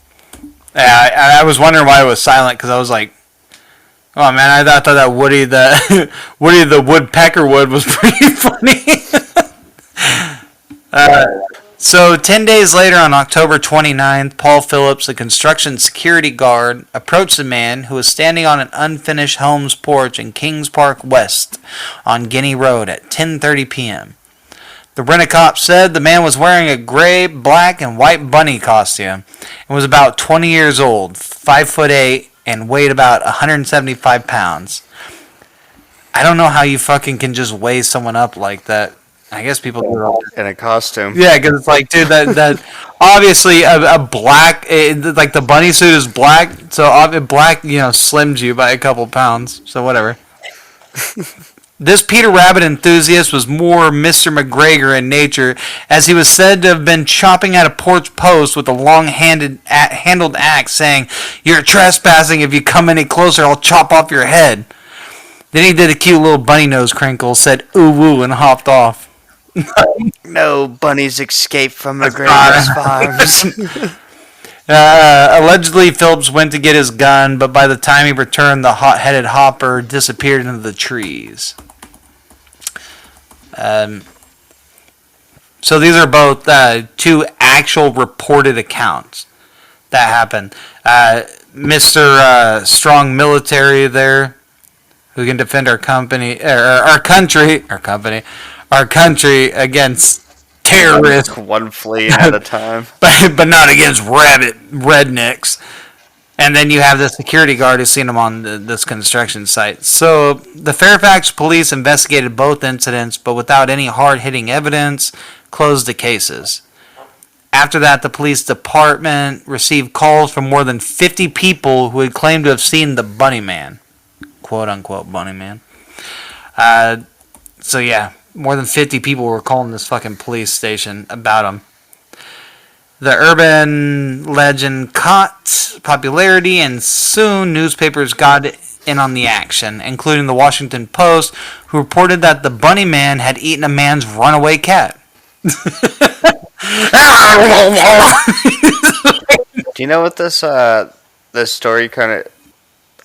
I was wondering why it was silent because I was like, "Oh man, I thought that Woody the Woody the Woodpeckerwood was pretty funny." So 10 days later, on October 29th, Paul Phillips, a construction security guard, approached the man who was standing on an unfinished home's porch in Kings Park West on Guinea Road at 10:30 p.m. The rent-a-cop said the man was wearing a gray, black, and white bunny costume and was about 20 years old, 5'8", and weighed about 175 pounds. I don't know how you fucking can just weigh someone up like that. I guess people do it all. In a costume. Yeah, because it's like, dude, that obviously a black, like the bunny suit is black, so black, slims you by a couple pounds. So whatever. This Peter Rabbit enthusiast was more Mr. McGregor in nature, as he was said to have been chopping at a porch post with a long-handled axe, saying, "You're trespassing. If you come any closer, I'll chop off your head." Then he did a cute little bunny nose crinkle, said "ooh woo," and hopped off. No bunnies escaped from McGregor's farms. Allegedly, Phillips went to get his gun, but by the time he returned, the hot-headed hopper disappeared into the trees. So these are both two actual reported accounts that happened. Mr. Strong Military there, who can defend our country against terrorists. One flea at a time. but not against rednecks. And then you have the security guard who's seen him on this construction site. So the Fairfax police investigated both incidents, but without any hard-hitting evidence, closed the cases. After that, the police department received calls from more than 50 people who had claimed to have seen the Bunnyman, quote-unquote Bunnyman. So yeah, more than 50 people were calling this fucking police station about him. The urban legend caught popularity, and soon newspapers got in on the action, including the Washington Post, who reported that the Bunnyman had eaten a man's runaway cat. Do you know what this story kind of?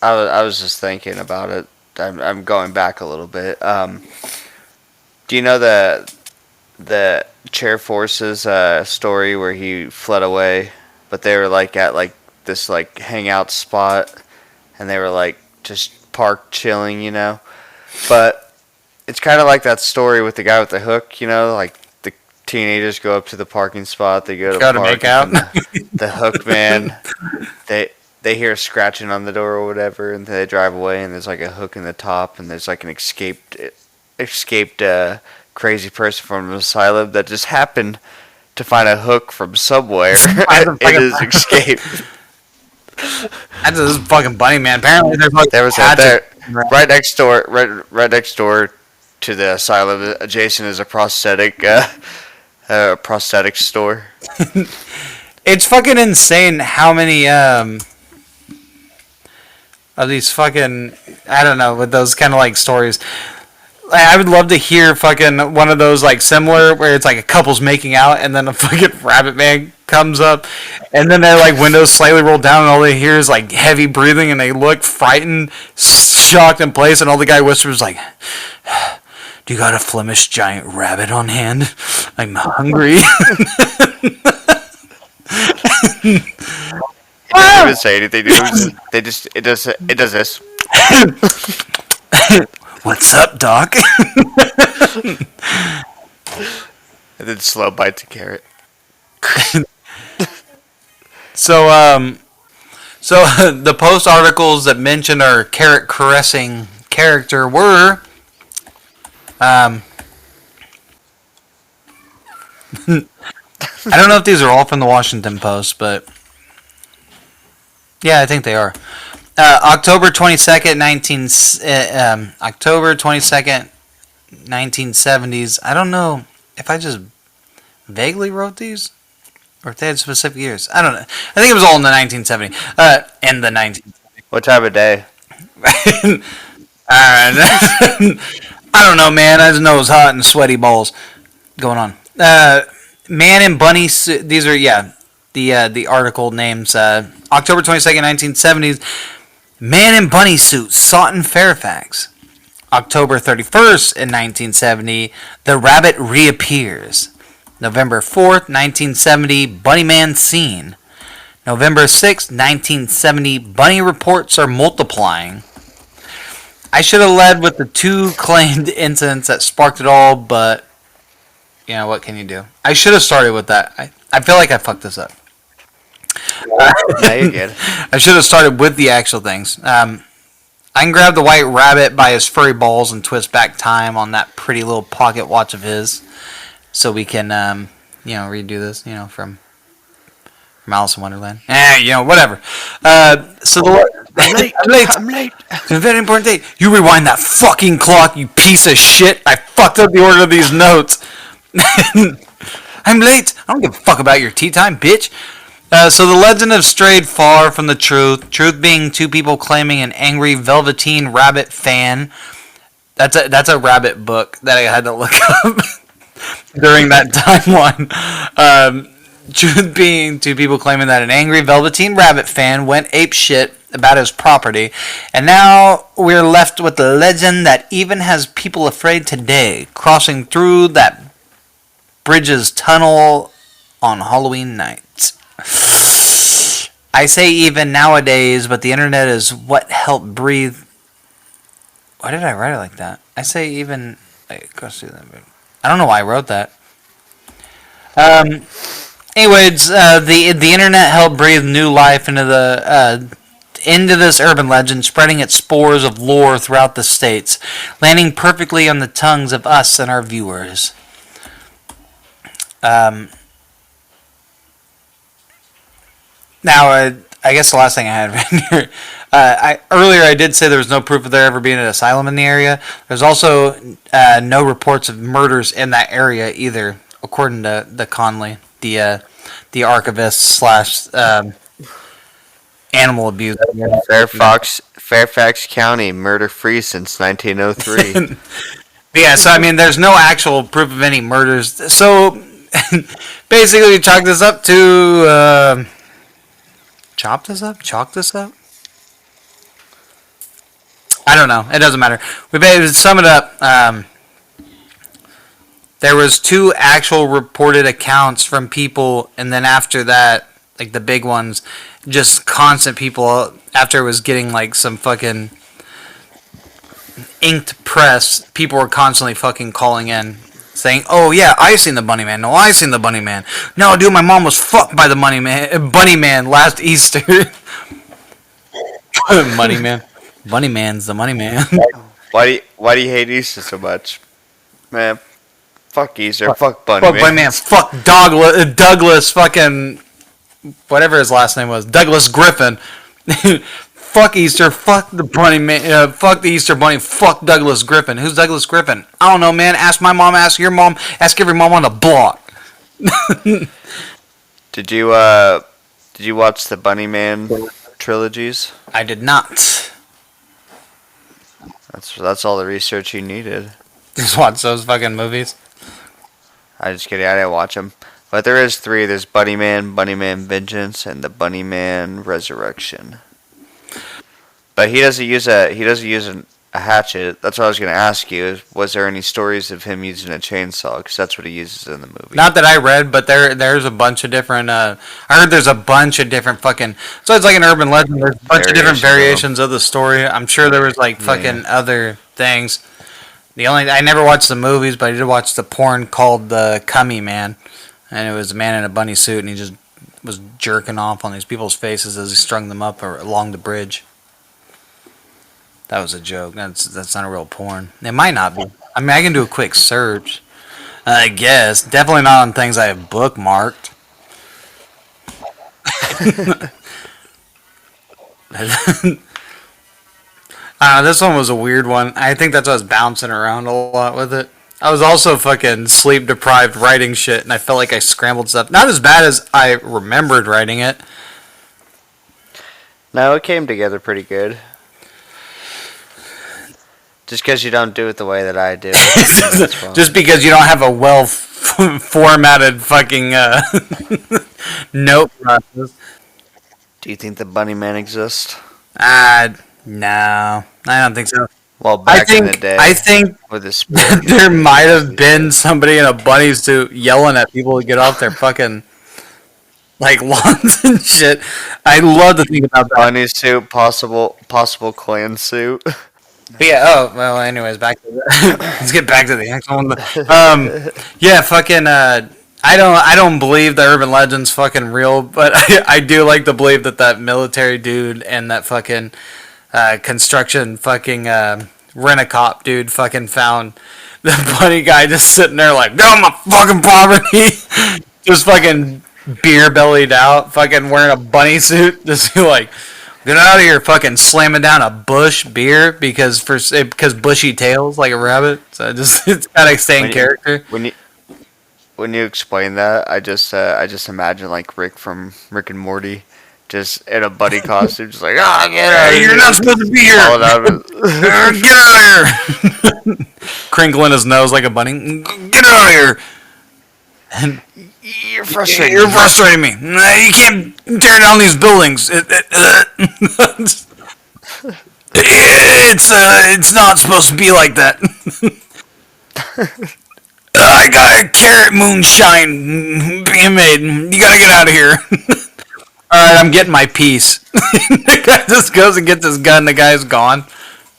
I was just thinking about it. I'm going back a little bit. Do you know the Chair Force's story where he fled away, but they were like at like this like hangout spot, and they were like just parked chilling, you know? But it's kind of like that story with the guy with the hook, you know, like the teenagers go up to the parking spot, they go to Gotta make out. The hook man, they hear scratching on the door or whatever, and they drive away, and there's like a hook in the top, and there's like an escaped crazy person from an asylum that just happened to find a hook from somewhere in his escape. That's this fucking Bunnyman. Apparently, there's like There was right next door, right next door to the asylum. Adjacent is a prosthetic store. It's fucking insane how many of these fucking, I don't know, with those kind of like stories. I would love to hear fucking one of those like similar where it's like a couple's making out and then a fucking rabbit man comes up and then their like windows slightly roll down and all they hear is like heavy breathing and they look frightened, shocked in place, and all the guy whispers like, "Do you got a Flemish giant rabbit on hand? I'm hungry." It doesn't even say anything. It does this. "What's up, Doc?" And then slow bites a carrot. So the Post articles that mentioned our carrot caressing character were I don't know if these are all from the Washington Post, but yeah, I think they are. October 22nd, 1970s. I don't know if I just vaguely wrote these or if they had specific years. I don't know. I think it was all in the 1970s. In the 1970s. What time of day? I don't know, man. I just know it was hot and sweaty balls going on. Man in bunny suit. These are the article names. October 22nd, 1970s. Man in bunny suit sought in Fairfax. October 31st in 1970, the rabbit reappears. November 4th, 1970, Bunnyman seen. November 6th, 1970, bunny reports are multiplying. I should have led with the two claimed incidents that sparked it all, but you know, what can you do? I should have started with that. I feel like I fucked this up. Yeah, you're good. I should have started with the actual things. I can grab the white rabbit by his furry balls and twist back time on that pretty little pocket watch of his, so we can, redo this, from Alice in Wonderland. Whatever. So the I'm late. I'm late. I'm late. It's a very important date. You rewind that fucking clock, you piece of shit. I fucked up the order of these notes. I'm late. I don't give a fuck about your tea time, bitch. So the legend have strayed far from the truth. Truth being two people claiming an angry Velveteen Rabbit fan. That's a rabbit book that I had to look up during that timeline. Truth being two people claiming that an angry Velveteen Rabbit fan went ape shit about his property, and now we're left with the legend that even has people afraid today, crossing through that bridge's tunnel on Halloween night. I say even nowadays, but the internet is what helped breathe. Why did I write it like that? I say even. I don't know why I wrote that. Anyways, the internet helped breathe new life into this urban legend, spreading its spores of lore throughout the states, landing perfectly on the tongues of us and our viewers. Now, I guess the last thing I had written here, earlier I did say there was no proof of there ever being an asylum in the area. There's also no reports of murders in that area either, according to the Conley, the archivist slash animal abuse. Fairfax County, murder free since 1903. Yeah, so I mean, there's no actual proof of any murders. So basically, we chalk this up to chalk this up. I don't know. It doesn't matter. We basically sum it up. There was 2 actual reported accounts from people, and then after that, like the big ones, just constant people. After it was getting like some fucking inked press, people were constantly fucking calling in, saying, "Oh yeah, I seen the Bunnyman. No, I seen the Bunnyman. No, dude, my mom was fucked by the Bunnyman last Easter." Bunnyman. Bunnyman's the money man. Why do you hate Easter so much, man? Fuck Easter. Fuck Bunnyman. Fuck Bunnyman. Fuck Douglas. Fucking whatever his last name was. Douglas Griffin. Fuck Easter. Fuck the Bunnyman. Fuck the Easter Bunny. Fuck Douglas Griffin. Who's Douglas Griffin? I don't know, man. Ask my mom. Ask your mom. Ask every mom on the block. Did you watch the Bunnyman trilogies? I did not. That's all the research you needed. Just watch those fucking movies. I just kidding. I didn't watch them, but there is 3. There's Bunnyman, Bunnyman Vengeance, and the Bunnyman Resurrection. But he doesn't use a hatchet. That's what I was going to ask you. Was there any stories of him using a chainsaw? Because that's what he uses in the movie. Not that I read, but there's a bunch of different. I heard there's a bunch of different fucking. So it's like an urban legend. There's a bunch of different variations of the story. I'm sure there was like fucking other things. I never watched the movies, but I did watch the porn called The Cummy Man, and it was a man in a bunny suit, and he just was jerking off on these people's faces as he strung them up along the bridge. That was a joke. That's not a real porn. It might not be. I mean, I can do a quick search. I guess. Definitely not on things I have bookmarked. This one was a weird one. I think that's why I was bouncing around a lot with it. I was also fucking sleep deprived writing shit, and I felt like I scrambled stuff. Not as bad as I remembered writing it. No, it came together pretty good. Just because you don't do it the way that I do. Just because you don't have a well formatted fucking note process. Do you think the Bunnyman exists? No, I don't think so. Well, back in the day, I think with the there might have been somebody in a bunny suit yelling at people to get off their fucking like lawns and shit. I love to think about that. Bunny suit, possible clan suit. But yeah. Oh well. Anyways, back to let's get back to the actual one. Yeah. Fucking. I don't believe the urban legend's fucking real, but I do like to believe that military dude and that fucking construction fucking rent-a-cop dude fucking found the bunny guy just sitting there like, get on my fucking property, just fucking beer bellied out, fucking wearing a bunny suit, just like, Get out of here, fucking slamming down a bush beer because bushy tails like a rabbit. So it's gotta stay in When you character. when you when you explain that, I just imagine like Rick from Rick and Morty, just in a buddy costume, just like get out Hey, of you're here, not supposed to be here. falling out of it. Get out of here. Crinkling his nose like a bunny. Get out of here. And You're frustrating you're me. frustrating me. You can't tear down these buildings. It's not supposed to be like that. I got a carrot moonshine being made. You gotta get out of here. Alright, I'm getting my piece. The guy just goes and gets his gun. The guy's gone.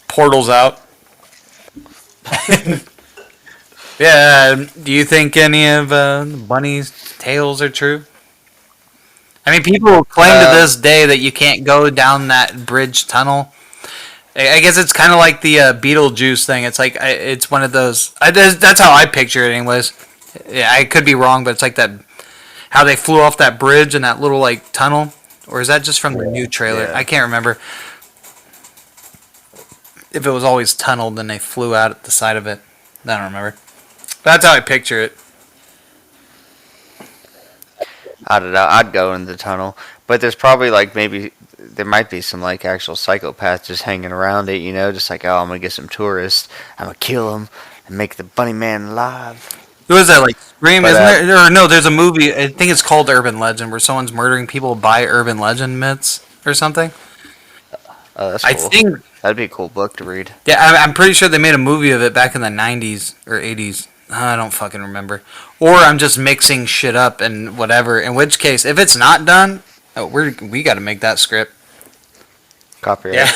Portal's out. Yeah, do you think any of Bunny's tales are true? I mean, people claim to Um, this day that you can't go down that bridge tunnel. I guess it's kind of like the Beetlejuice thing. It's like it's one of those. That's how I picture it, anyways. Yeah, I could be wrong, but it's like that how they flew off that bridge and that little like tunnel, or is that just from the new trailer? yeah. I can't remember if it was always tunneled and they flew out at the side of it. I don't remember. But that's how I picture it. I don't know. I'd go in the tunnel, but there's probably like maybe there might be some like actual psychopaths just hanging around it. Just like I'm gonna get some tourists. I'm gonna kill them and make the bunny man alive. Who is that? Like Scream, But isn't there? Or no, there's a movie. I think it's called Urban Legend, where someone's murdering people by urban legend myths or something. Oh, that's I cool. think. That'd be a cool book to read. Yeah, I'm pretty sure they made a movie of it back in the '90s or '80s. I don't fucking remember. Or I'm just mixing shit up and whatever. In which case, if it's not done, we got to make that script. Copyright. Yeah.